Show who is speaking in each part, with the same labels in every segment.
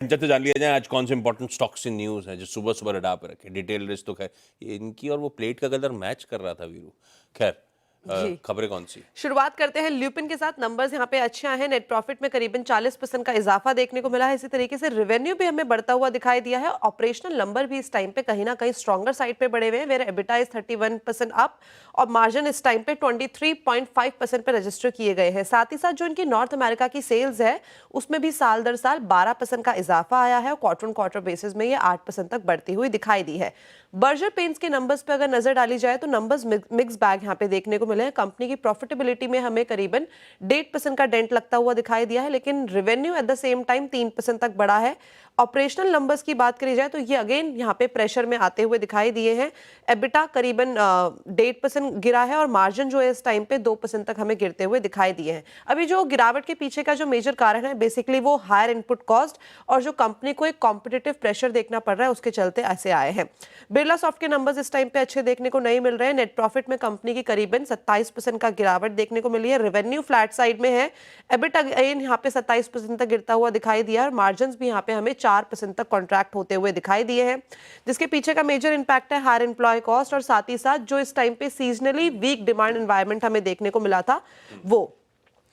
Speaker 1: जब तो जान लिया जाए आज कौन से इंपॉर्टेंट स्टॉक्स इन न्यूज़ हैं जो सुबह सुबह रडार पे रखे। डिटेल रिस्क तो खैर इनकी और वो प्लेट का कलर मैच कर रहा था वीरू। खैर
Speaker 2: जी।
Speaker 1: खबरें कौन सी?
Speaker 2: शुरुआत करते हैं ल्यूपिन के साथ। नंबर्स यहाँ पे अच्छे आए हैं। नेट प्रॉफिट में करीबन 40% का इजाफा देखने को मिला है। इसी तरीके से रेवेन्यू भी हमें बढ़ता हुआ दिखाई दिया है। ऑपरेशनल नंबर भी इस टाइम पे कहीं ना कहीं स्ट्रॉन्गर साइड पे बढ़े हुए हैं। वेयर एबिटा इज 31% अप और मार्जिन इस टाइम पे 23.5% पे रजिस्टर किए गए हैं। साथ ही साथ जो इनकी नॉर्थ अमेरिका की सेल्स है उसमें भी साल दर साल 12% का इजाफा आया है और क्वार्टर ऑन क्वार्टर बेसिस में ये 8% तक बढ़ती हुई दिखाई दी है। बर्जर पेंट्स के नंबर्स पे अगर नजर डाली जाए तो नंबर्स मिक्स बैग यहाँ पे देखने को मिले हैं। कंपनी की प्रॉफिटेबिलिटी में हमें करीबन 1.5% का डेंट लगता हुआ दिखाई दिया है, लेकिन revenue at the same time 3% तक बढ़ा है। ऑपरेशनल नंबर्स की बात करी जाए तो ये अगेन यहाँ पे प्रेशर में आते हुए दिखाई दिए हैं। एबिटा करीबन 1.5% गिरा है और मार्जिन जो है इस टाइम पे 2% तक हमें गिरते हुए दिखाई दिए हैं। अभी जो गिरावट के पीछे का जो मेजर कारण है बेसिकली वो हायर इनपुट कॉस्ट और जो कंपनी को एक कॉम्पिटिटिव प्रेशर देखना पड़ रहा है उसके चलते ऐसे आए हैं। बिरला सॉफ्ट के नंबर्स इस टाइम पे अच्छे देखने को नहीं मिल रहे हैं। नेट प्रॉफिट में कंपनी की करीबन 27% का गिरावट देखने को मिली है। रेवेन्यू फ्लैट साइड में है। एबिट अगेन यहाँ पे 27% तक गिरता हुआ दिखाई दिया है और मार्जिन भी यहाँ पे हमें 4% तक कॉन्ट्रैक्ट होते हुए दिखाई दिए हैं, जिसके पीछे का मेजर इंपैक्ट है हायर एम्प्लॉय कॉस्ट और साथ ही साथ जो इस टाइम पे सीजनली वीक डिमांड एनवायरनमेंट हमें देखने को मिला था वो।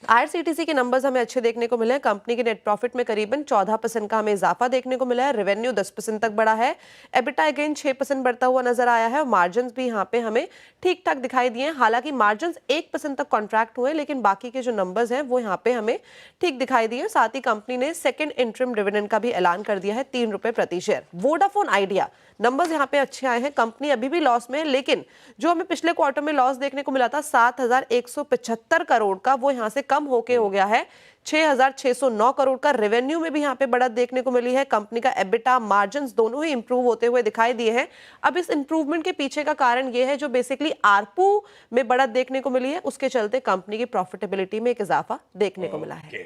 Speaker 2: आईआरसीटीसी के नंबर्स हमें अच्छे देखने को मिले हैं। कंपनी के नेट प्रॉफिट में करीबन 14% का हमें इजाफा देखने को मिला है। रेवेन्यू 10% तक बढ़ा है। एबिटा अगेन 6% बढ़ता हुआ नजर आया है और मार्जिन भी यहाँ पे हमें ठीक ठाक दिखाई दिए हैं। हालांकि मार्जिन 1% तक कॉन्ट्रैक्ट हुए, लेकिन बाकी के जो नंबर्स हैं वो यहाँ पे हमें ठीक दिखाई दिए। साथ ही कंपनी ने सेकेंड इंटरिम डिविडेंड का भी ऐलान कर दिया है, 3 रुपए प्रति शेयर। वोडाफोन आइडिया नंबर्स यहाँ पे अच्छे आए हैं। कंपनी अभी भी लॉस में है, लेकिन जो हमें पिछले क्वार्टर में लॉस देखने को मिला था 7,175 करोड़ का, वो यहाँ से कम होके हो गया है 6,609 करोड़ का। रेवेन्यू में भी यहाँ पे बढ़त देखने को मिली है। कंपनी का एबिटा मार्जिन्स दोनों ही इंप्रूव होते हुए दिखाई दिए हैं। अब इस इंप्रूवमेंट के पीछे का कारण ये है जो बेसिकली आरपू में बढ़त देखने को मिली है, उसके चलते कंपनी की प्रॉफिटेबिलिटी में एक इजाफा देखने को मिला है।